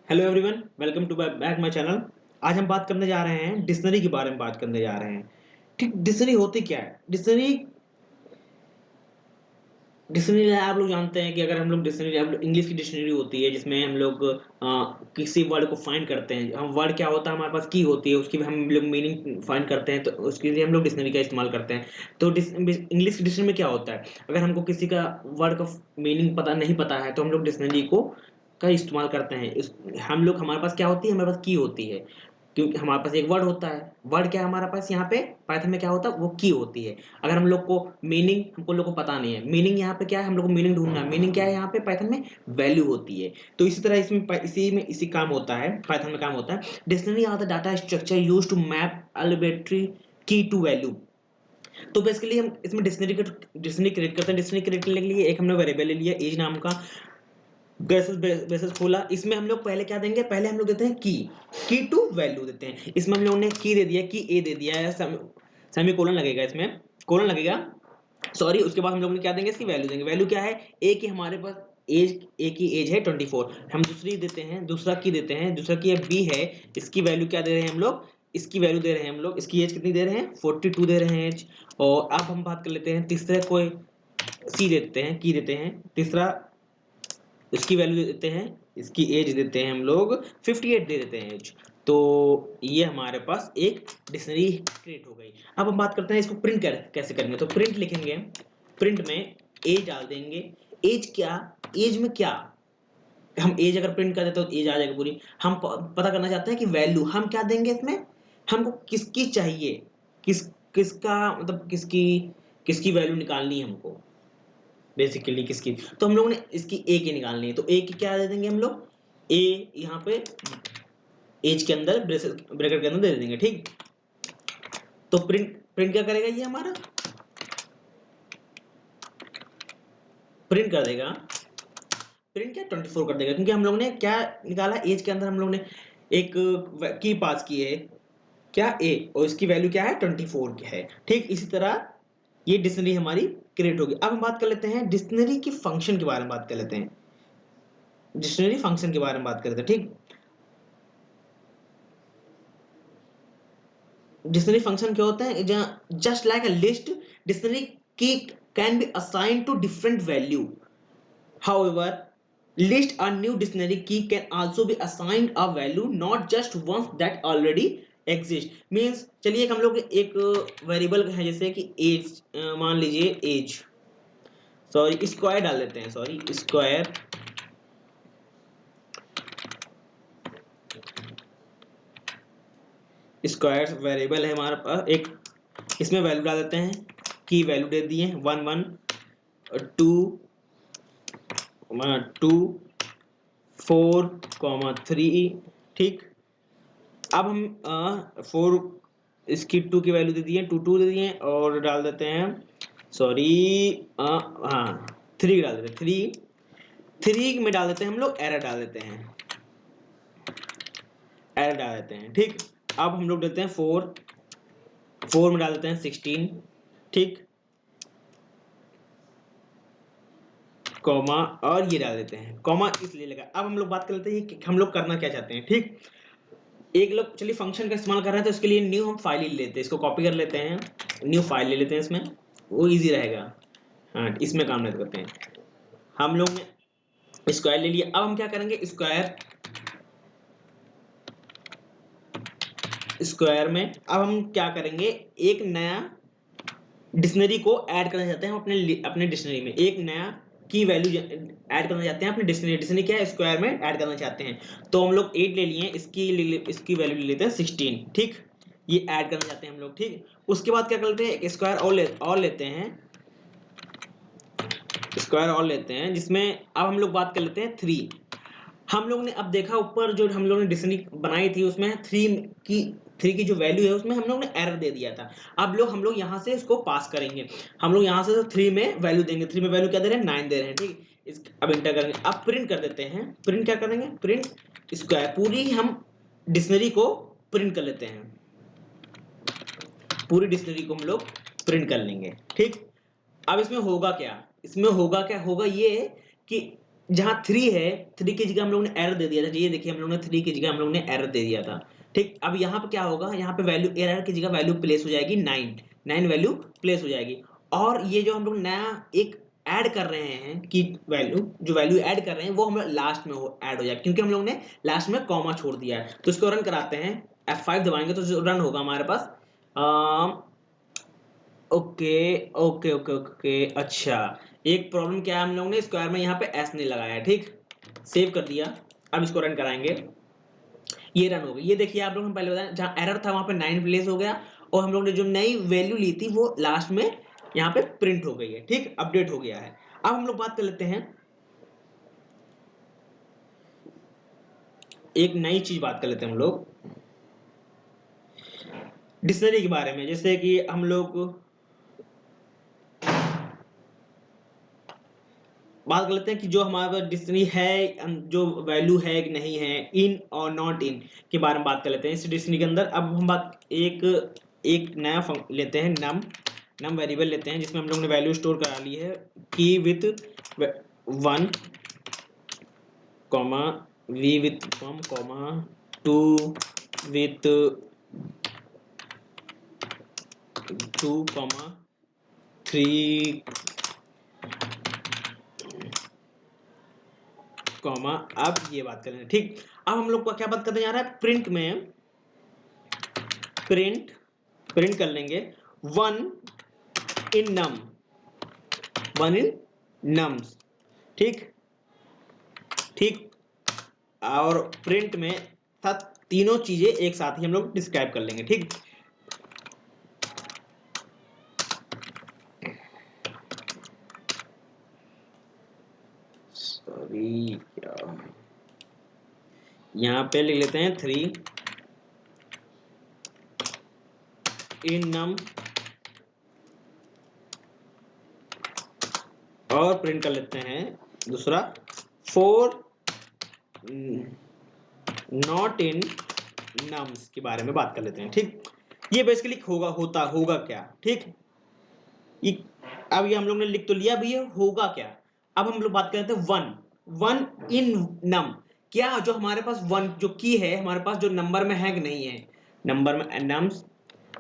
Hello everyone, welcome to back my channel. आज हम बात करने जा रहे हैं डिक्शनरी के बारे में बात करने जा रहे हैं। ठीक, डिक्शनरी होती क्या है? डिक्शनरी डिक्शनरी आप लोग जानते हैं कि अगर हम लोग डिक्शनरी हम लोग इंग्लिश की डिक्शनरी होती है जिसमें हम लोग किसी वर्ड को फाइंड करते हैं। हम वर्ड क्या होता है, हमारे पास की होती है, उसकी भी हम लोग मीनिंग फाइंड करते हैं, तो उसके लिए हम लोग डिक्शनरी का इस्तेमाल करते हैं। तो इंग्लिश की डिक्शनरी में क्या होता है, अगर हमको किसी का वर्ड का मीनिंग पता नहीं पता है तो हम लोग डिक्शनरी को का इस्तेमाल करते हैं। हम लोग हमारे पास क्या होती है, हमारे पास की होती है, क्योंकि हमारे पास एक वर्ड होता है। वर्ड क्या है हमारे पास, यहाँ पे पाइथन में क्या होता है, वो की होती है। अगर हम लोग को मीनिंग हमको लोग को पता नहीं है, मीनिंग यहाँ पे क्या है, हम लोग को मीनिंग ढूंढना है। मीनिंग क्या है यहाँ पे पाइथन में, वैल्यू होती है। तो इसी तरह इसी काम होता है, पाइथन में काम होता है। Dictionary are the data structure use to map arbitrary key to value. तो बेसिकली हम इसमें डिक्शनरी क्रिएट करते हैं। डिक्शनरी क्रिएट करने के लिए एक हमने वेरिएबल ले लिया एज नाम का, बेसिस बेसिस खोला। इसमें हम लोग पहले क्या देंगे, पहले हम लोग देते हैं की टू वैल्यू देते हैं। इसमें हम लोगों ने की दे दिया, की ए दे दिया है, सेमी कोलन लगेगा, इसमें कोलन लगेगा, सॉरी। उसके बाद हम लोग ने क्या देंगे, इसकी वैल्यू देंगे। वैल्यू क्या है, ए की हमारे पास एज, ए की एज है 24। हम दूसरी देते हैं, दूसरा की देते हैं, दूसरा की बी है, इसकी वैल्यू क्या दे रहे हैं हम लोग, इसकी वैल्यू दे रहे हैं हम लोग, इसकी एज कितनी दे रहे हैं, 42 दे रहे हैं एज। और अब हम बात कर लेते हैं तीसरे कोई सी देते हैं, की देते हैं, तीसरा इसकी वैल्यू देते हैं, इसकी एज देते हैं हम लोग 58 दे देते हैं एज। तो ये हमारे पास एक डिक्शनरी क्रिएट हो गई। अब हम बात करते हैं इसको प्रिंट कैसे करेंगे। तो प्रिंट लिखेंगे, प्रिंट में एज डाल देंगे। एज क्या, एज में क्या, हम एज अगर प्रिंट कर देते तो एज आ जाएगी पूरी। हम पता करना चाहते हैं कि वैल्यू हम क्या देंगे इसमें, हमको किसकी चाहिए, किस किसका मतलब किसकी किसकी वैल्यू निकालनी है हमको, बेसिकली किसकी। तो हम लोगों ने इसकी ए की निकालनी है, तो ए की क्या दे देंगे हम लोग, ए यहाँ पे एज के अंदर ब्रैकेट के अंदर दे देंगे, ठीक। तो प्रिंट प्रिंट क्या करेगा, ये हमारा प्रिंट कर देगा, प्रिंट क्या 24 कर देगा, क्योंकि हम लोग ने क्या निकाला, एज के अंदर हम लोग ने एक की पास की है, क्या ए, और इसकी वैल्यू क्या है 24 है, ठीक। इसी तरह ये डिक्शनरी हमारी क्रिएट होगी। अब हम बात कर लेते हैं डिक्शनरी की फंक्शन के बारे में बात कर लेते हैं, डिक्शनरी फंक्शन के बारे में बात करते हैं, ठीक। डिक्शनरी फंक्शन क्या होता है, just like a list, dictionary key can be assign to different value. However list a new dictionary key can also be assigned a value, not just ones that already exist। Means चलिए हम लोग एक variable है, जैसे कि as, मान लीजिए as, sorry square डाल देते हैं, सॉरी स्क्वायर, स्क्वायर वेरिएबल है हमारे पास एक, इसमें वैल्यू डाल देते हैं, की वैल्यू दे दिए 1 1 2 2 4 3, ठीक। अब हम 4, इसकी 2 की वैल्यू दे दिए, 2 2 दे दिए, और डाल देते हैं, सॉरी हाँ 3 डाल देते हैं, 3 में डाल देते हैं हम लोग, एरर डाल देते हैं, एरर डाल देते हैं, ठीक। अब हम लोग देते हैं 4 में डाल देते हैं 16, ठीक, कॉमा, और ये डाल देते हैं, कॉमा इसलिए लगा। अब हम लोग बात कर लेते हैं कि हम लोग करना क्या चाहते हैं, ठीक। एक लोग चलिए फंक्शन का इस्तेमाल कर रहे हैं, तो इसके लिए न्यू हम फाइल ही लेते हैं, इसको कॉपी कर लेते हैं, न्यू फाइल ले लेते हैं, इसमें वो इजी रहेगा। हाँ, इसमें काम नहीं करते हैं। हम लोग ने स्क्वायर ले लिया। अब हम क्या करेंगे, स्क्वायर, स्क्वायर में अब हम क्या करेंगे, एक नया डिक्शनरी को ऐड करना चाहते हैं हम अपने अपने डिक्शनरी में, एक नया की वैल्यू ऐड करना चाहते हैं अपने डिक्शनरी। डिक्शनरी क्या है, स्क्वायर में ऐड करना चाहते हैं। तो हम लोग 8 ले लिए, इसकी वैल्यू ले लेते हैं 16, ठीक। ये ऐड करना चाहते हैं हम लोग, ठीक। उसके बाद क्या कर लेते हैं, एक स्क्वायर और लेते हैं, स्क्वायर और लेते हैं, जिसमें अब हम लोग बात कर लेते हैं 3। हम लोग ने अब देखा ऊपर जो हम लोग ने डिक्शनरी बनाई थी उसमें 3 की जो वैल्यू है उसमें हम लोग ने एरर दे दिया था। अब हम लोग यहाँ से इसको पास करेंगे, हम लोग यहाँ से तो 3 में वैल्यू देंगे, 3 में वैल्यू क्या दे रहे हैं, 9 दे रहे हैं, ठीक। अब इंटर करेंगे, अब प्रिंट कर देते हैं। प्रिंट क्या करेंगे, प्रिंट स्क्वायर, पूरी हम डिक्शनरी को प्रिंट कर लेते हैं, पूरी डिक्शनरी को हम लोग प्रिंट कर लेंगे, ठीक। अब इसमें होगा क्या, इसमें होगा क्या, होगा ये कि जहां 3 है, 3 की जगह हम लोगों ने एरर दे दिया था। ये देखिए हम लोगों ने 3 की जगह हम लोगों ने एरर दे दिया था। ठीक, अब यहाँ पे क्या होगा, यहाँ पे वैल्यू एरर की जगह वैल्यू प्लेस हो जाएगी 9 वैल्यू प्लेस हो जाएगी। और ये जो हम लोग नया एक ऐड कर रहे हैं कि जो वैल्यू ऐड कर रहे हैं वो हम लास्ट में ऐड हो जाएगा, क्योंकि हम लोग ने लास्ट में कॉमा छोड़ दिया है। तो इसको रन कराते हैं, F5 दबाएंगे तो जो रन होगा हमारे पास। ओके ओके ओके ओके, अच्छा एक प्रॉब्लम क्या है, हम लोग ने स्क्वायर में यहाँ पे एस नहीं लगाया है। ठीक, सेव कर दिया, अब इसको रन कराएंगे, ये रन हो गई। ये देखिए आप लोग, हम पहले बताएं जहाँ एरर था वहां पे 9 प्लेस हो गया, और हम लोग ने जो नई वैल्यू ली थी वो लास्ट में यहाँ पे प्रिंट हो गई है। ठीक, अपडेट हो गया है। अब हम लोग बात कर लेते हैं, एक नई चीज बात कर लेते हैं हम लोग डिक्शनरी के बारे में। जैसे कि हम लोग बात कर लेते हैं कि जो हमारे पास डिक्शनरी है, जो वैल्यू है कि नहीं है, इन और नॉट इन के बारे में बात कर लेते हैं इस डिक्शनरी के अंदर। अब हम बात एक नया लेते हैं, नम वेरिएबल लेते हैं, जिसमें हम लोग ने वैल्यू स्टोर करा ली है, key with 1 comma V with 1 comma 2 with 2 comma 3 comma. अब ये बात करें, ठीक, अब हम लोग को क्या बात करने जा रहा है, प्रिंट में प्रिंट कर लेंगे 1 इन नम्स। ठीक ठीक, और प्रिंट में साथ तीनों चीजें एक साथ ही हम लोग डिस्क्राइब कर लेंगे। ठीक, सॉरी क्या, यहाँ पे लिख लेते हैं 3 इन नम, और प्रिंट कर लेते हैं दूसरा 4 नॉट इन नम्स के बारे में बात कर लेते हैं। ठीक, ये बेसिकली होगा क्या। ठीक, ये अब ये हम लोग ने लिख तो लिया, अब ये होगा क्या। अब हम लोग बात करते हैं 1 इन नम, क्या जो हमारे पास 1 जो की है हमारे पास, जो नंबर में है कि नहीं है, नंबर में नम्स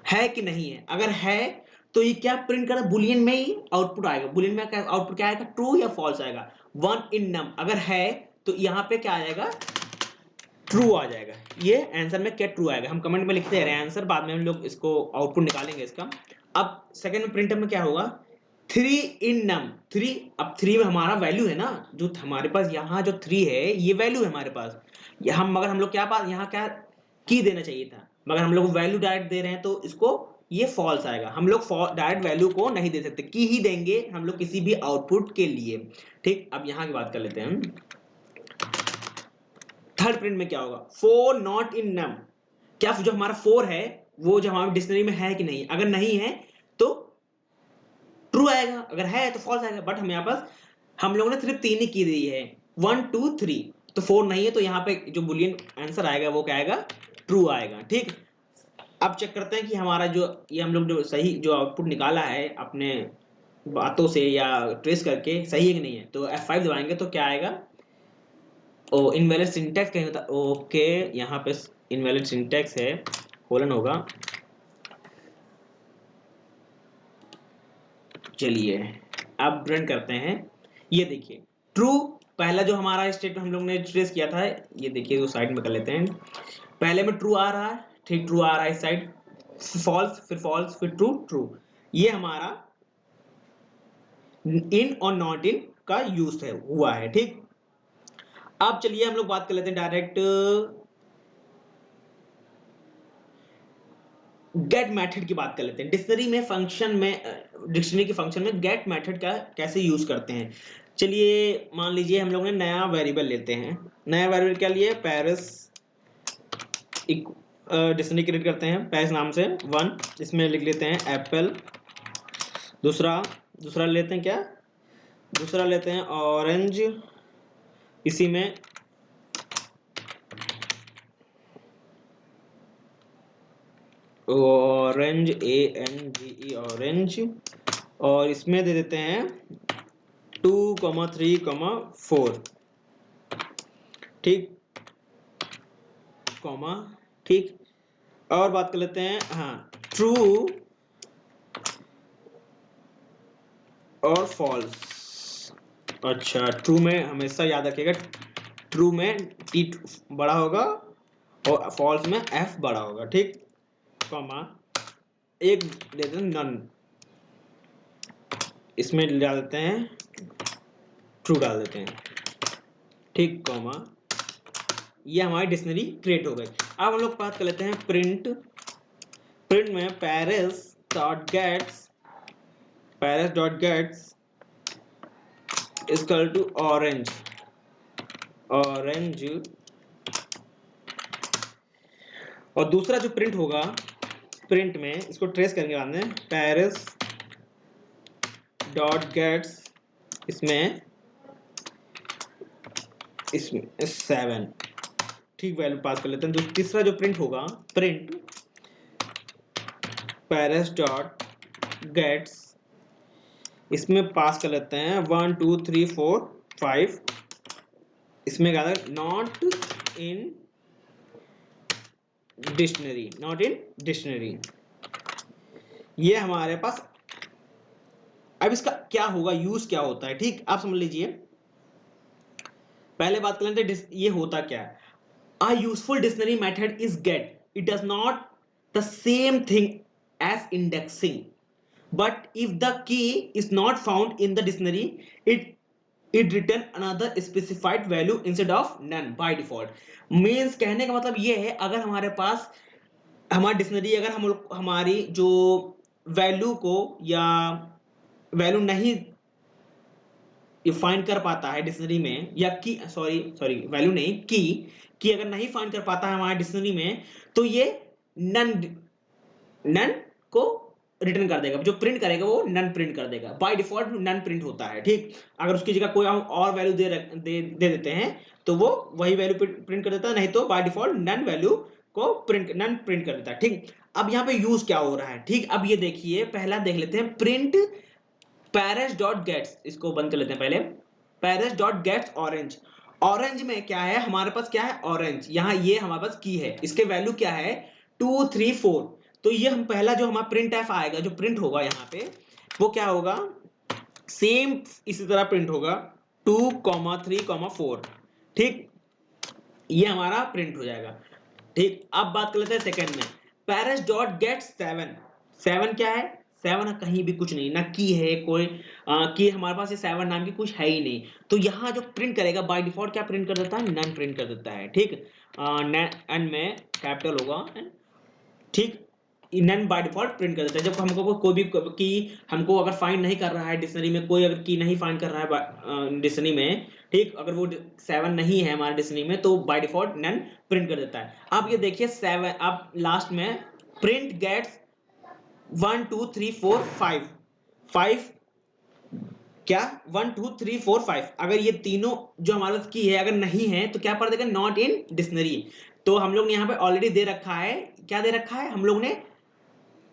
है कि नहीं है। अगर है तो ये क्या प्रिंट करेगा, बुलियन में ही आउटपुट आएगा। बुलियन में आउटपुट क्या आएगा, ट्रू या फॉल्स आएगा। 1 इन नम अगर है तो यहाँ पे क्या आएगा, ट्रू आ जाएगा। ये आंसर में क्या ट्रू आएगा, हम कमेंट में लिखते रहे आंसर, बाद में हम लोग इसको आउटपुट निकालेंगे इसका। अब सेकंड में प्रिंटर में क्या होगा, 3 इन नम 3, अब 3 में हमारा वैल्यू है ना, जो हमारे पास यहाँ जो 3 है ये वैल्यू है हमारे पास। मगर हम लोग क्या पास यहाँ क्या की देना चाहिए था, मगर हम लोग वैल्यू डायरेक्ट दे रहे हैं तो इसको ये फॉल्स आएगा। हम लोग डायरेक्ट वैल्यू को नहीं दे सकते, की ही देंगे हम लोग किसी भी आउटपुट के लिए। ठीक, अब यहाँ की बात कर लेते हैं, थर्ड प्रिंट में क्या होगा, 4 नॉट इन नम, क्या जो हमारा 4 है वो जो हमारी डिक्शनरी में है कि नहीं, अगर नहीं है तो ट्रू आएगा, अगर है तो फॉल्स आएगा। बट हम यहाँ पास हम लोगों ने सिर्फ 3 ही की दी है, 1 2 3, तो 4 नहीं है, तो यहाँ पे जो बुलियन आंसर आएगा वो क्या आएगा, ट्रू आएगा। ठीक, अब चेक करते हैं कि हमारा जो ये हम लोग जो सही जो आउटपुट निकाला है अपने बातों से या ट्रेस करके, सही है कि नहीं है। तो F5 दबाएंगे तो क्या आएगा, ओ इनवैलिड सिंटैक्स कहीं होता, ओके यहाँ पे इनवैलिड सिंटैक्स है, कोलन होगा। चलिए अब रन करते हैं, ये देखिए ट्रू, पहला जो हमारा स्टेटमेंट हम लोग ने ट्रेस किया था, ये देखिए वो साइड में कर लेते हैं, पहले में ट्रू आ रहा है, ठीक ट्रू आ रहा है इस साइड, फॉल्स फिर ट्रू ट्रू, ये हमारा इन और नॉट इन का यूज है हुआ है। ठीक, अब चलिए हम लोग बात कर लेते हैं डायरेक्ट गेट मेथड की बात कर लेते हैं। डिक्शनरी में फंक्शन में, डिक्शनरी के फंक्शन में गेट मेथड का कैसे यूज करते हैं। चलिए मान लीजिए हम लोग ने नया वेरिएबल लेते हैं, नया वेरिएबल क्या लिए, पेरिस, डिक्शनरी क्रिएट करते हैं पेरिस नाम से 1, इसमें लिख लेते हैं एप्पल, दूसरा लेते हैं क्या, दूसरा लेते हैं ऑरेंज, इसी में ऑरेंज ANGE ऑरेंज, और इसमें दे देते हैं 2 3 4, ठीक, कॉमा, ठीक। और बात कर लेते हैं, हाँ, ट्रू और फॉल्स। अच्छा, ट्रू में हमेशा याद रखिएगा, ट्रू में टी बड़ा होगा और फॉल्स में एफ बड़ा होगा, ठीक, कॉमा, एक देते हैं नन, इसमें डाल देते हैं ट्रू डाल देते हैं, ठीक, कॉमा, ये हमारी डिक्शनरी क्रिएट हो गई। अब हम लोग बात कर लेते हैं प्रिंट। प्रिंट में Paris dot gets equal to orange, और दूसरा जो प्रिंट होगा, प्रिंट में इसको ट्रेस करेंगे बाद में, पेरिस डॉट गेट्स इसमें 7, ठीक, वैल्यू पास कर लेते हैं। जो तीसरा जो प्रिंट होगा, प्रिंट पेरिस डॉट गेट्स, इसमें पास कर लेते हैं 1 2 3 4 5, इसमें क्या है, नॉट इन डिक्शनरी, ये हमारे पास। अब इसका क्या होगा, यूज क्या होता है, ठीक, आप समझ लीजिए। पहले बात कर लेते हैं ये होता क्या है। A useful dictionary method is get. It does not the same thing as indexing. But if the key is not found in the dictionary, it return another specified value instead of none by default. Means कहने का मतलब ये है, अगर हमारे पास हमारी dictionary, अगर हम हमारी जो वैल्यू को या वैल्यू नहीं फाइंड कर पाता है डिक्शनरी में, या की सॉरी वैल्यू नहीं, की अगर नहीं फाइंड कर पाता है हमारे डिक्शनरी में, तो ये नन को रिटर्न कर देगा। जो प्रिंट करेगा वो नन प्रिंट कर देगा, बाय डिफॉल्ट नन प्रिंट होता है, ठीक। अगर उसकी जगह कोई हम और वैल्यू दे देते हैं तो वो वही वैल्यू प्रिंट कर देता है, नहीं तो बाय डिफॉल्ट नन वैल्यू को नन प्रिंट कर देता है, ठीक। अब यहाँ पे यूज क्या हो रहा है, ठीक, अब ये देखिए, पहला देख लेते हैं, प्रिंट पेरिस डॉट गेट्स, इसको बंद कर लेते हैं पहले, Paris dot gets orange. Orange में क्या है, हमारे पास क्या है, ऑरेंज, यहाँ ये हमारे पास की है, इसके वैल्यू क्या है 2 3 4। तो ये हम पहला जो हमारा प्रिंट एफ आएगा, जो प्रिंट होगा यहाँ पे, वो क्या होगा, सेम इसी तरह प्रिंट होगा 2 3 4, ठीक, ये हमारा प्रिंट हो जाएगा, ठीक। अब बात कर लेते हैं सेकंड में, पेरिस डॉट गेट 7। 7 क्या है, 7 कहीं भी कुछ नहीं, ना की है कोई, की हमारे पास ये 7 नाम की कुछ है ही नहीं। तो यहाँ जो प्रिंट करेगा बाय डिफॉल्ट क्या प्रिंट कर देता है, नन प्रिंट कर देता है, ठीक, एन में कैपिटल होगा, ठीक, नन बाय डिफॉल्ट प्रिंट कर देता है। जब हमको कोई भी की हमको अगर फाइंड नहीं कर रहा है डिक्शनरी में, कोई अगर की नहीं फाइंड कर रहा है डिक्शनरी में, ठीक, अगर वो 7 नहीं है हमारे डिक्शनरी में, तो बाय डिफॉल्ट नन प्रिंट कर देता है। अब ये देखिए 7, अब लास्ट में प्रिंट गेट्स 1 2 3 4 5 क्या 1 2 3 4 5, अगर ये तीनों जो हमारे पास की है अगर नहीं है तो क्या पढ़ देगा, नॉट इन डिक्शनरी। तो हम लोग ने यहाँ पे ऑलरेडी दे रखा है, क्या दे रखा है हम लोग ने,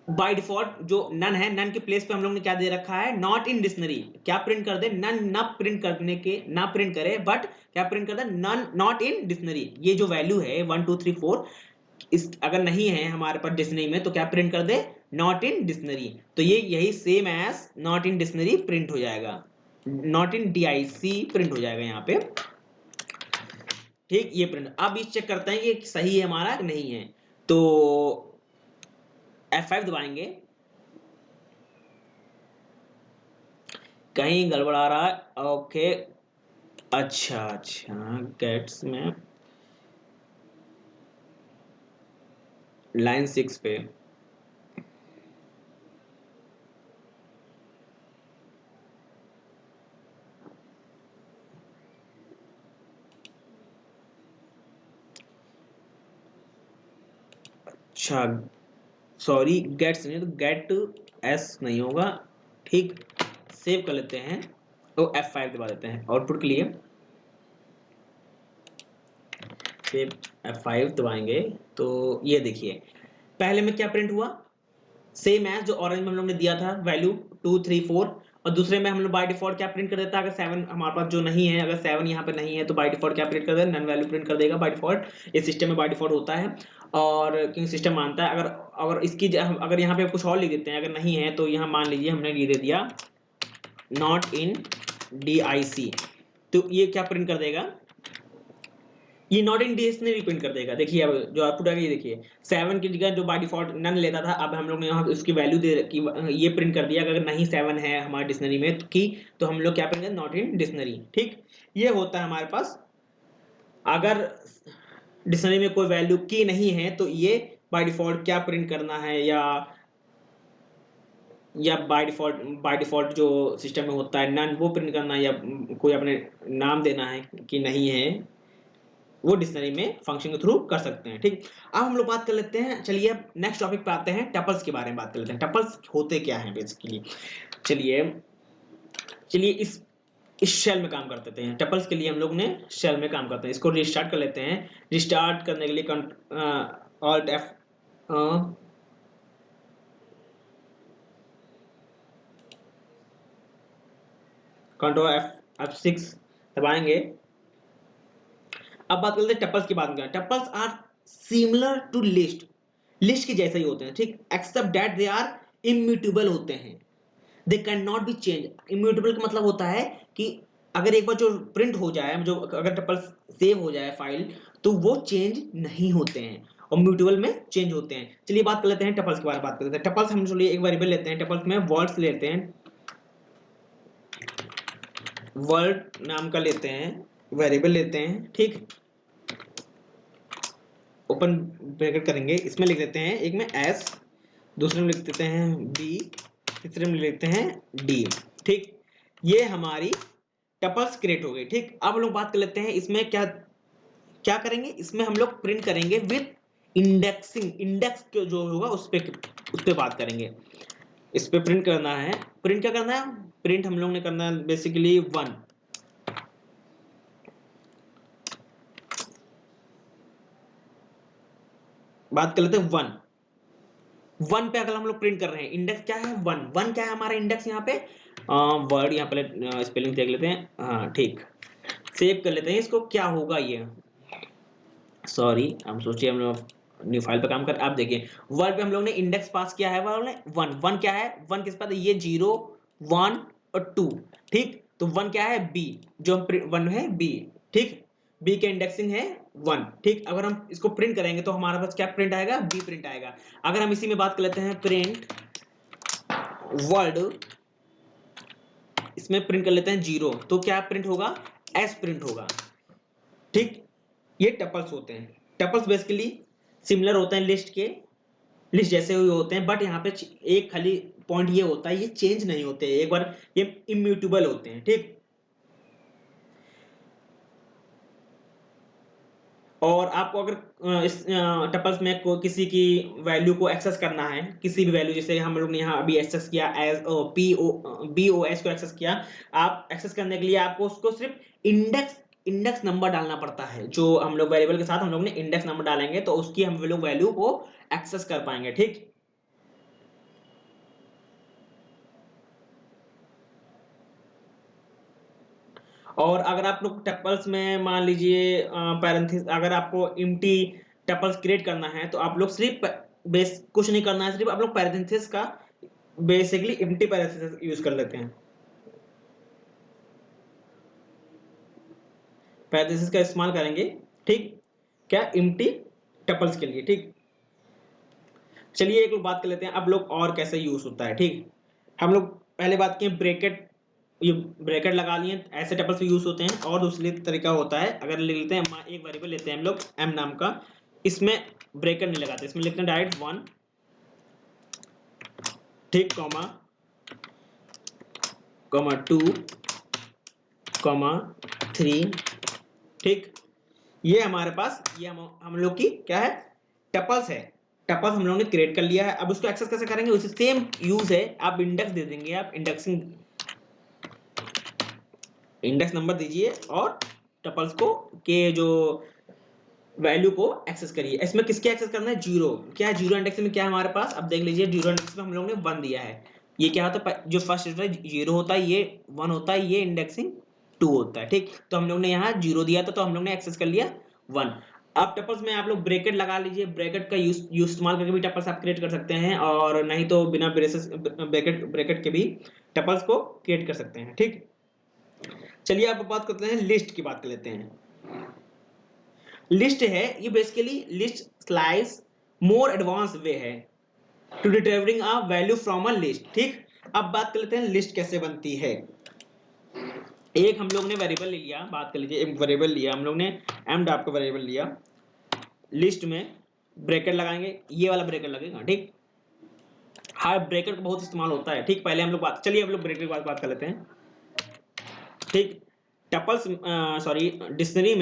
बाय डिफॉल्ट जो नन है, नन के प्लेस पे हम लोग ने क्या दे रखा है, नॉट इन डिक्शनरी। क्या प्रिंट कर दे, नन ना प्रिंट करने के, ना प्रिंट करे, बट क्या प्रिंट कर दे, नन नॉट इन डिक्शनरी। ये जो वैल्यू है 1 2 3 4, इस अगर नहीं है हमारे पास डिक्शनरी में, तो क्या प्रिंट कर दे, नॉट इन डिक्शनरी। तो ये यही same as not in dictionary print हो जाएगा, नॉट इन DIC प्रिंट हो जाएगा यहाँ पे, ठीक, ये प्रिंट। अब इस चेक करते हैं ये सही है हमारा कि नहीं है, तो F5 दबाएंगे, कहीं गड़बड़ आ रहा है, ओके, अच्छा गेट्स में लाइन 6 पे, अच्छा सॉरी गेट्स नहीं, तो गेट एस नहीं होगा, ठीक, सेव कर लेते हैं, तो F5 दबा देते हैं आउटपुट के लिए, सेव F5 दबाएंगे, तो ये देखिए पहले में क्या प्रिंट हुआ, सेम एज जो ऑरेंज में हम लोग ने दिया था वैल्यू 2 3 4, और दूसरे में हम लोग बाय डिफॉल्ट क्या प्रिंट कर देता है, अगर 7 हमारे पास जो नहीं है, अगर 7 यहाँ पे नहीं है तो बाय डिफॉल्ट क्या प्रिंट कर देगा, नन वैल्यू प्रिंट कर देगा बाय डिफॉल्ट। इस सिस्टम में बाय डिफॉल्ट होता है, और क्योंकि सिस्टम मानता है। अगर अगर इसकी अगर यहाँ पे कुछ और लिख देते हैं, अगर नहीं है तो यहाँ मान लीजिए हमने ये दे दिया नॉट इन DIC, तो ये क्या प्रिंट कर देगा, ये नॉट इन डिक्शनरी प्रिंट कर देगा। देखिए अब जो आउटपुट आएगा ये देखिए, 7 की जगह जो बाय डिफॉल्ट नन लेता था, अब हम लोग ने यहाँ उसकी वैल्यू दे रखी, ये प्रिंट कर दिया कि अगर नहीं 7 है हमारे डिक्शनरी में तो हम लोग क्या प्रिंट करें, नॉट इन डिक्शनरी। ठीक, ये होता है हमारे पास। अगर डिक्शनरी में कोई वैल्यू की नहीं है तो ये बाय डिफॉल्ट क्या प्रिंट करना है, या बाय डिफॉल्ट जो सिस्टम में होता है नन वो प्रिंट करना है, या कोई अपने नाम देना है कि नहीं है, वो डिक्शनरी में फंक्शन के थ्रू कर सकते हैं। ठीक, अब हम लोग बात कर लेते हैं, चलिए अब नेक्स्ट टॉपिक पे आते हैं, टपल्स के बारे में बात कर लेते हैं। टपल्स होते क्या हैं बेसिकली, चलिए इस शेल में काम करते हैं। टपल्स के लिए हम लोग ने शेल में काम करते हैं। इसको रिस्टार्ट कर लेते हैं। रिस्टार्ट करने के लिए Alt F Ctrl F6 दबाएंगे। अब बात करते हैं टपल्स की बात करें। Tuples are similar to list के जैसे ही होते हैं, ठीक, except that they are immutable होते हैं, they can not be change. Immutable का मतलब होता है कि अगर एक बार जो प्रिंट हो जाए, जो अगर टपल्स सेव हो जाए फाइल, तो वो चेंज नहीं होते हैं, और म्यूटेबल में चेंज होते हैं। चलिए बात कर लेते हैं टपल्स के बारे में बात करते हैं। टपल्स हम चलिए एक वेरिएबल लेते हैं, टपल्स में वर्ड्स लेते हैं, वर्ड नाम का लेते हैं, वेरिएबल लेते हैं, ठीक, ओपन ब्रैकेट करेंगे, इसमें लिख देते हैं एक में s, दूसरे में लिख देते हैं b, तीसरे में लिखते हैं d। ठीक, ये हमारी टपल्स क्रिएट हो गई। ठीक, अब लोग बात कर लेते हैं इसमें क्या क्या करेंगे, इसमें हम लोग प्रिंट करेंगे विद इंडेक्सिंग। इंडेक्स जो होगा उस पे बात करेंगे। इस पे प्रिंट करना है, प्रिंट क्या करना है, प्रिंट हम लोग ने करना है बेसिकली 1। बात कर लेते हैं 1 पे अगर हम लोग प्रिंट कर रहे हैं, इंडेक्स क्या है 1 क्या है हमारा इंडेक्स, यहाँ पे वर्ड, यहाँ पे स्पेलिंग देख लेते हैं, हाँ ठीक, सेव कर लेते हैं इसको। क्या होगा ये, सॉरी हम सोचिए हम लोग न्यू फाइल पे काम कर, आप देखिए वर्ड पे हम लोग ने इंडेक्स पास किया है, वर्ड ने 1 क्या है, 1 किस पास है, ये 0 1 और 2। ठीक, तो 1 क्या है, b, जो 1 है b। ठीक, b के इंडेक्सिंग है 1। ठीक, अगर हम इसको प्रिंट करेंगे तो हमारे पास क्या प्रिंट आएगा, b प्रिंट आएगा। अगर हम इसी में बात कर लेते हैं प्रिंट वर्ड, इसमें प्रिंट कर लेते हैं 0, तो क्या प्रिंट होगा, s प्रिंट होगा। ठीक, ये टपल्स होते हैं। टपल्स बेसिकली सिमिलर होते हैं लिस्ट जैसे हुए होते हैं, बट यहाँ पे एक खाली पॉइंट ये होता है, ये चेंज नहीं होते, एक बार ये इम्यूटेबल होते हैं। ठीक, और आपको अगर इस टपल्स में किसी की वैल्यू को एक्सेस करना है, किसी भी वैल्यू, जैसे हम लोग ने यहाँ अभी एक्सेस किया एज BOS को एक्सेस किया, आप एक्सेस करने के लिए आपको उसको सिर्फ इंडेक्स नंबर डालना पड़ता है। जो हम लोग वेरिएबल के साथ हम लोग ने इंडेक्स नंबर डालेंगे तो उसकी हम लोग वैल्यू को एक्सेस कर पाएंगे। ठीक, और अगर आप लोग टपल्स में मान लीजिए पैरेंथेसिस, अगर आपको एम्प्टी टपल्स क्रिएट करना है तो आप लोग सिर्फ बेस कुछ नहीं करना है, सिर्फ आप लोग पैरेंथेसिस का बेसिकली एम्प्टी पैरेंथेसिस यूज कर लेते हैं, पैरेंथेसिस का इस्तेमाल करेंगे। ठीक, क्या एम्प्टी टपल्स के लिए। ठीक, चलिए एक लोग बात कर लेते हैं अब लोग और कैसे यूज होता है। ठीक, हम लोग पहले बात किए ब्रैकेट, ये ब्रैकेट लगा लिए, ऐसे टपल्स भी यूज होते हैं। और दूसरी तरीका होता है, अगर ले लेते हैं एक वेरिएबल लेते हैं हम लोग m नाम का, इसमें ब्रैकेट नहीं लगाते, इसमें लिखते हैं डायरेक्ट 1, ठीक, कॉमा 2, कॉमा 3। ठीक, ये हमारे पास ये हम लोग की क्या है, टपल्स है। टपल्स हम लोग ने क्रिएट कर लिया है। अब उसको एक्सेस कैसे करेंगे, उसी सेम यूज है, आप इंडेक्स दे देंगे, आप इंडेक्स नंबर दीजिए और टपल्स को के जो वैल्यू को एक्सेस करिए। इसमें किसके एक्सेस करना है, 0, क्या है 0 इंडेक्स में, क्या है हमारे पास, अब देख लीजिए 0 इंडेक्स में हम लोग ने 1 दिया है, ये क्या होता है, जो फर्स्ट होता है 0 होता है, ये 1 होता है, ये इंडेक्सिंग 2 होता है। ठीक, तो हम लोग ने यहाँ 0 दिया था तो हम लोग ने एक्सेस कर लिया 1। अब टपल्स में आप लोग ब्रैकेट लगा लीजिए, ब्रैकेट का यूज इस्तेमाल करके भी टपल्स आप क्रिएट कर सकते हैं, और नहीं तो बिना ब्रेसेस ब्रैकेट के भी टपल्स को क्रिएट कर सकते हैं। ठीक, चलिए अब बात करते हैं लिस्ट की, बात कर लेते हैं। लिस्ट है ये basically list slice more advance way है to determining a value from a list. ठीक, अब बात कर लेते हैं लिस्ट कैसे बनती है। एक हम लोग ने वेरिएबल ले लिया, बात कर लीजिए, एक वेरिएबल लिया हम लोग ने, एम डॉट का वेरिएबल लिया, लिस्ट में ब्रैकेट लगाएंगे, ये वाला ब्रैकेट लगेगा। ठीक, हर ब्रैकेट का बहुत इस्तेमाल होता है। ठीक, पहले हम लोग चलिए हम लोग ब्रैकेट की बात कर लेते हैं। ठीक, टपल्स सॉरी डिक्शनरी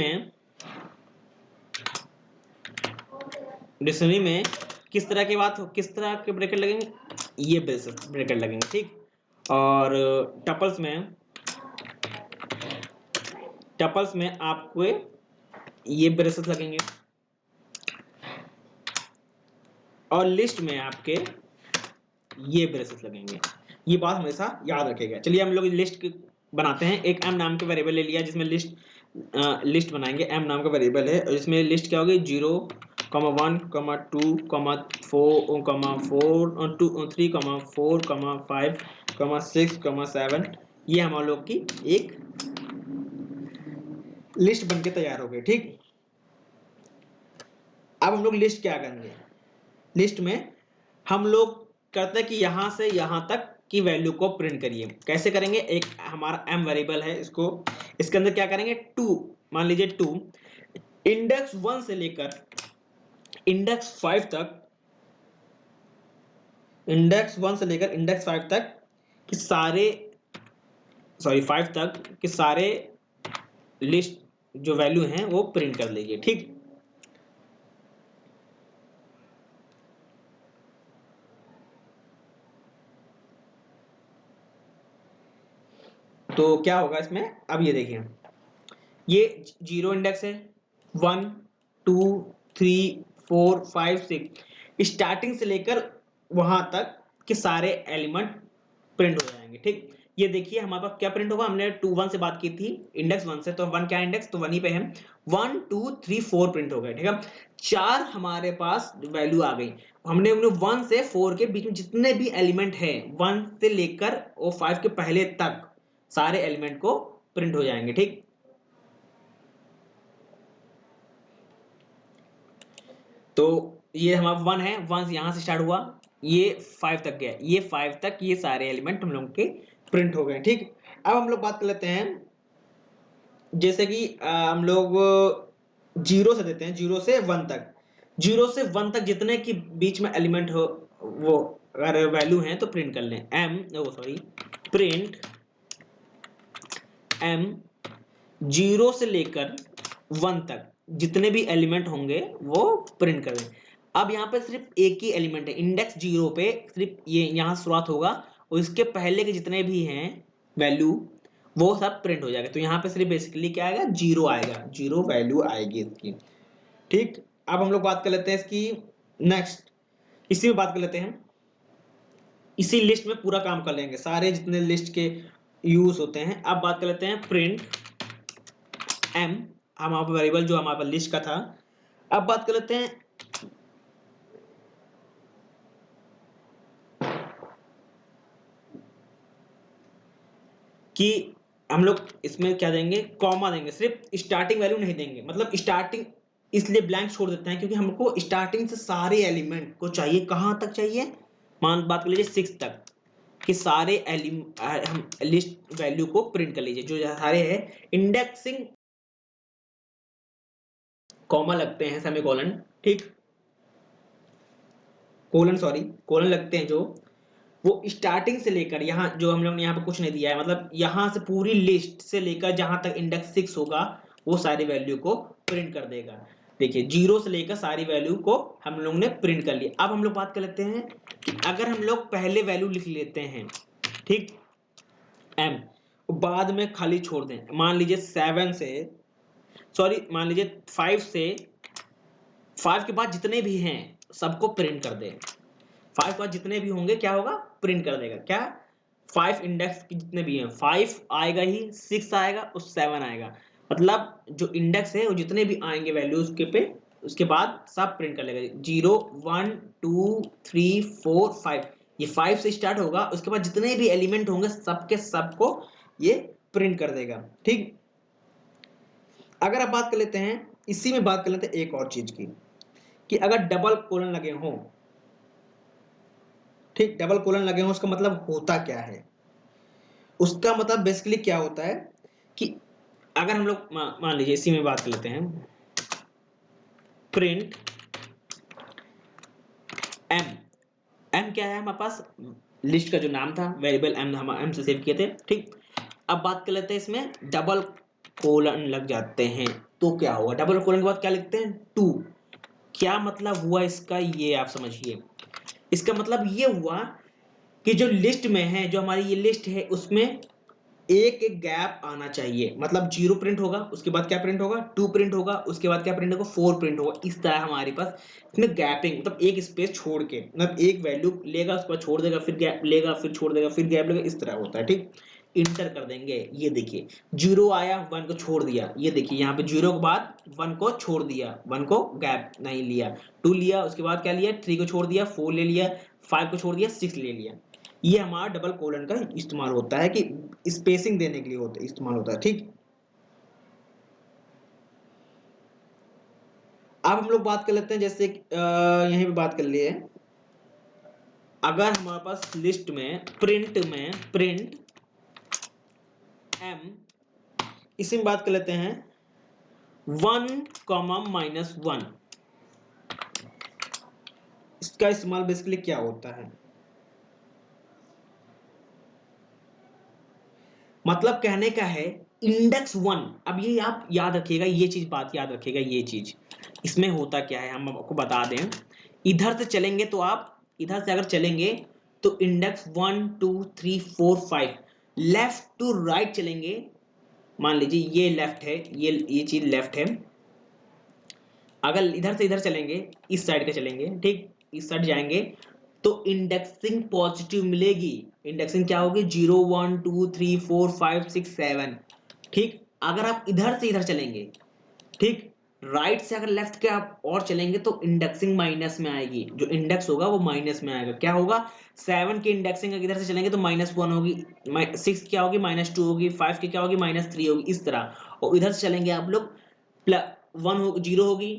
में किस तरह किस तरह के ब्रैकेट लगेंगे, ये ब्रैकेट लगेंगे। ठीक, और टपल्स में आपको ये ब्रेसेस लगेंगे, और लिस्ट में आपके ये ब्रेसेस लगेंगे। ये बात हमेशा याद रखिएगा। चलिए हम लोग लिस्ट बनाते हैं। एक एम नाम के वेरिएबल ले लिया जिसमें लिस्ट बनाएंगे। एम नाम का वेरिएबल है और इसमें लिस्ट क्या होगी, 0, 1, 2, 4, 3, 4, 5, 6, 7, ये हम लोग की एक लिस्ट बनके तैयार हो गई। ठीक, अब हम लोग लिस्ट क्या करेंगे, लिस्ट में हम लोग करते हैं कि यहां से यहां तक की वैल्यू को प्रिंट करिए। कैसे करेंगे, एक हमारा एम वेरिएबल है, इसके अंदर क्या करेंगे, 2, मान लीजिए 2, इंडेक्स 1 से लेकर इंडेक्स 5 तक, इंडेक्स 5 तक कि सारे 5 तक कि सारे लिस्ट जो वैल्यू हैं वो प्रिंट कर लीजिए। ठीक, तो क्या होगा इसमें, अब ये देखिए, ये 0 इंडेक्स है, 1, 2, 3, 4, 5, 6, स्टार्टिंग से लेकर वहां तक के सारे एलिमेंट प्रिंट हो जाएंगे। ठीक, ये देखिए हमारे पास क्या प्रिंट होगा, हमने 2, 1 से बात की थी, इंडेक्स 1 से, तो 1 क्या इंडेक्स, तो 1 ही पे है, 1, 2, 3, 4 प्रिंट हो गए। ठीक है, 4 हमारे पास वैल्यू आ गई। हमने 1 से 4 के बीच में जितने भी एलिमेंट है, 1 से लेकर और 5 के पहले तक सारे एलिमेंट को प्रिंट हो जाएंगे। ठीक, तो ये हमारा 1 है, 1 यहां से स्टार्ट हुआ, ये 5 तक गया, ये 5 तक ये सारे एलिमेंट हम लोग के प्रिंट हो गए। ठीक, अब हम लोग बात कर लेते हैं, जैसे कि हम लोग 0 से देते हैं, 0 से 1 तक, 0 से 1 तक जितने के बीच में एलिमेंट हो वो अगर वैल्यू है तो प्रिंट कर लें, प्रिंट एम 0 से लेकर 1 तक जितने भी एलिमेंट होंगे वो प्रिंट कर दें। अब यहाँ पे सिर्फ एक ही एलिमेंट है, इंडेक्स 0 पे सिर्फ ये यहाँ शुरुआत होगा और इसके पहले के जितने भी हैं वैल्यू वो सब प्रिंट हो जाएगा। तो यहाँ पे सिर्फ बेसिकली क्या आएगा, 0 आएगा, 0 वैल्यू आएगी इसकी। ठीक, अब हम लोग बात कर लेते हैं इसकी नेक्स्ट, इसी में बात कर लेते हैं, इसी लिस्ट में पूरा काम कर लेंगे, सारे जितने लिस्ट के यूज होते हैं। अब बात कर लेते हैं प्रिंट एम, हमारा वेरिएबल जो हमारे लिस्ट का था। अब बात कर लेते हैं कि हम लोग इसमें क्या देंगे, कॉमा देंगे, सिर्फ स्टार्टिंग वैल्यू नहीं देंगे। मतलब स्टार्टिंग इसलिए ब्लैंक छोड़ देते हैं क्योंकि हमको स्टार्टिंग से सारे एलिमेंट को चाहिए, कहां तक चाहिए, बात कर लीजिए 6 तक कि सारे हम लिस्ट वैल्यू को प्रिंट कर लीजिए, जो सारे है इंडेक्सिंग कॉमा लगते हैं, सेमीकोलन, ठीक, कोलन लगते हैं, जो वो स्टार्टिंग से लेकर यहाँ, जो हम लोग ने यहाँ पे कुछ नहीं दिया है, मतलब यहाँ से पूरी लिस्ट से लेकर जहां तक इंडेक्स 6 होगा वो सारी वैल्यू को प्रिंट कर देगा। देखिए 0 से लेकर सारी वैल्यू को हम लोग ने प्रिंट कर लिया। अब हम लोग बात कर लेते हैं कि अगर हम लोग पहले वैल्यू लिख लेते हैं, ठीक, एम, बाद में खाली छोड़ दें, मान लीजिए 7 से मान लीजिए 5 के बाद जितने भी हैं सबको प्रिंट कर दें, 5 के बाद जितने भी होंगे क्या होगा, प्रिंट कर देगा। क्या? 5 इंडेक्स के जितने भी हैं, 5 आएगा ही, 6 आएगा और 7 आएगा। मतलब जो इंडेक्स है वो जितने भी आएंगे वैल्यूज के पे, उसके बाद सब प्रिंट कर लेगा। 0 1 2 3 4 5, ये 5 से स्टार्ट होगा, उसके बाद जितने भी एलिमेंट होंगे सबके सबको ये प्रिंट कर देगा। ठीक, अगर आप बात कर लेते हैं, इसी में बात कर लेते हैं एक और चीज की, कि अगर डबल कोलन लगे हों, ठीक, डबल कोलन लगे हों, उसका मतलब होता क्या है? उसका मतलब बेसिकली क्या होता है कि अगर हम लोग मान लीजिए इसी में बात कर लेते हैं, प्रिंट एम, एम क्या है हमारे पास? लिस्ट का जो नाम था, वेरिएबल एम हम एम से सेव किए थे। ठीक, अब बात कर लेते हैं इसमें डबल कोलन लग जाते हैं तो क्या होगा? डबल कोलन के बाद क्या लिखते हैं? 2। क्या मतलब हुआ इसका, ये आप समझिए। इसका मतलब ये हुआ कि जो लिस्ट में है, जो हमारी ये लिस्ट है, उसमें एक एक गैप आना चाहिए। मतलब 0 प्रिंट होगा, उसके बाद क्या प्रिंट होगा? 2 प्रिंट होगा, उसके बाद क्या प्रिंट होगा? 4 प्रिंट होगा। इस तरह हमारे पास इसमें गैपिंग, मतलब एक स्पेस छोड़ के, मतलब एक वैल्यू लेगा, उसके बाद छोड़ देगा, फिर गैप लेगा, फिर छोड़ देगा, फिर गैप लेगा, इस तरह होता है। ठीक, इंटर कर देंगे। ये देखिए 0 आया, 1 को छोड़ दिया, ये देखिए यहाँ पे 0 के बाद 1 को छोड़ दिया, 1 को गैप नहीं लिया, 2 लिया, उसके बाद क्या लिया? 3 को छोड़ दिया, 4 ले लिया, 5 को छोड़ दिया, 6 ले लिया। ये हमारा डबल कोलन का इस्तेमाल होता है, कि स्पेसिंग देने के लिए इस्तेमाल होता है। ठीक, अब हम लोग बात कर लेते हैं, जैसे यहीं पे बात कर लिए, अगर हमारे पास लिस्ट में प्रिंट एम, इसी में बात कर लेते हैं 1, -1, इसका इस्तेमाल बेसिकली क्या होता है? मतलब कहने का है इंडेक्स 1, अब ये आप याद रखिएगा, ये चीज बात याद रखिएगा, ये चीज इसमें होता क्या है हम आपको बता दें। इधर से चलेंगे तो आप, इधर से अगर चलेंगे तो इंडेक्स 1 2 3 4 5, लेफ्ट टू राइट चलेंगे, मान लीजिए ये लेफ्ट है, ये चीज लेफ्ट है। अगर इधर से इधर चलेंगे, इस साइड के चलेंगे, ठीक, इस साइड जाएंगे तो इंडेक्सिंग पॉजिटिव मिलेगी। इंडेक्सिंग क्या होगी? 0 1 2 3 4 5 6 7। ठीक, अगर आप इधर से इधर चलेंगे, ठीक, राइट से अगर लेफ्ट के आप और चलेंगे तो इंडेक्सिंग माइनस में आएगी, जो इंडेक्स होगा वो माइनस में आएगा। क्या होगा? 7 की इंडेक्सिंग अगर इधर से चलेंगे तो -1 होगी, 6 क्या होगी? -2 होगी, 5 की क्या होगी? -3 होगी, इस तरह। और इधर से चलेंगे आप लोग, 0 होगी,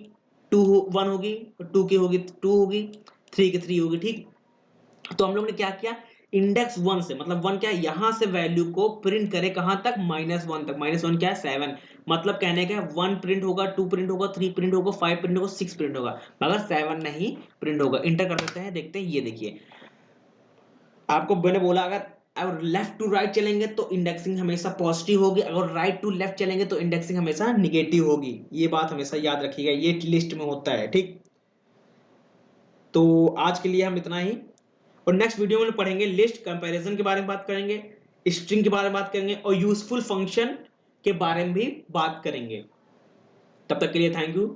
1 होगी, 2 की होगी 2 होगी, 3 की 3 होगी। ठीक, तो हम लोग ने क्या किया? इंडेक्स 1 से, मतलब 1 क्या है, यहां से वैल्यू को प्रिंट करे कहां तक? -1 तक। -1 क्या है? 7। मतलब कहने का 1 प्रिंट होगा, 2 प्रिंट होगा, 3 प्रिंट होगा, 5 प्रिंट होगा, 6 प्रिंट होगा, मगर 7 नहीं प्रिंट होगा। इंटर कर देते हैं, देखते हैं, ये देखिए आपको मैंने बोला, अगर लेफ्ट टू राइट चलेंगे तो इंडेक्सिंग हमेशा पॉजिटिव होगी, अगर राइट टू लेफ्ट चलेंगे तो इंडेक्सिंग हमेशा निगेटिव होगी। ये बात हमेशा याद रखिएगा, ये लिस्ट में होता है। ठीक, तो आज के लिए हम इतना ही, और नेक्स्ट वीडियो में पढ़ेंगे लिस्ट कंपैरिजन के बारे में बात करेंगे, स्ट्रिंग के बारे में बात करेंगे, और यूजफुल फंक्शन के बारे में भी बात करेंगे। तब तक के लिए थैंक यू।